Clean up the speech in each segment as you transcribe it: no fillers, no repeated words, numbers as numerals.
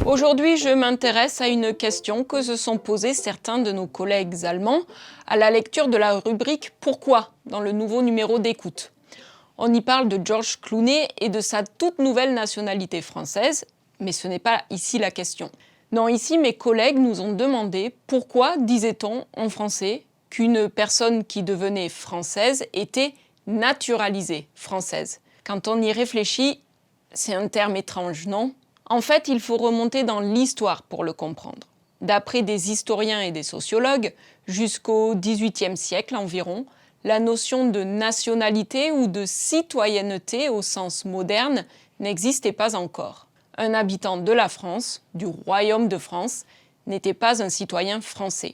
Aujourd'hui, je m'intéresse à une question que se sont posées certains de nos collègues allemands à la lecture de la rubrique « Pourquoi ?», dans le nouveau numéro d'Écoute. On y parle de George Clooney et de sa toute nouvelle nationalité française, mais ce n'est pas ici la question. Non, ici, mes collègues nous ont demandé pourquoi disait-on en français qu'une personne qui devenait française était naturalisée française. Quand on y réfléchit, c'est un terme étrange, non ? En fait, il faut remonter dans l'histoire pour le comprendre. D'après des historiens et des sociologues, jusqu'au XVIIIe siècle environ, la notion de nationalité ou de citoyenneté au sens moderne n'existait pas encore. Un habitant de la France, du Royaume de France, n'était pas un citoyen français.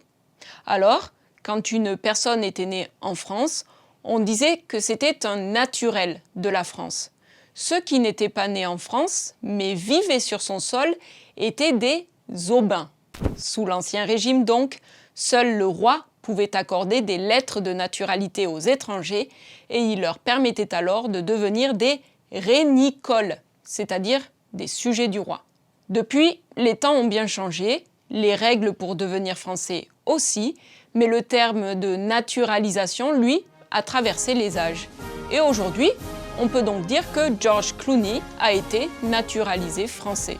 Alors, quand une personne était née en France, on disait que c'était un naturel de la France. Ceux qui n'étaient pas nés en France, mais vivaient sur son sol, étaient des aubains. Sous l'Ancien Régime donc, seul le roi pouvait accorder des lettres de naturalité aux étrangers et il leur permettait alors de devenir des régnicoles, c'est-à-dire des sujets du roi. Depuis, les temps ont bien changé, les règles pour devenir français aussi, mais le terme de naturalisation, lui, a traversé les âges. Et aujourd'hui, on peut donc dire que George Clooney a été naturalisé français.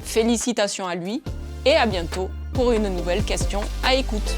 Félicitations à lui et à bientôt pour une nouvelle question à écoute.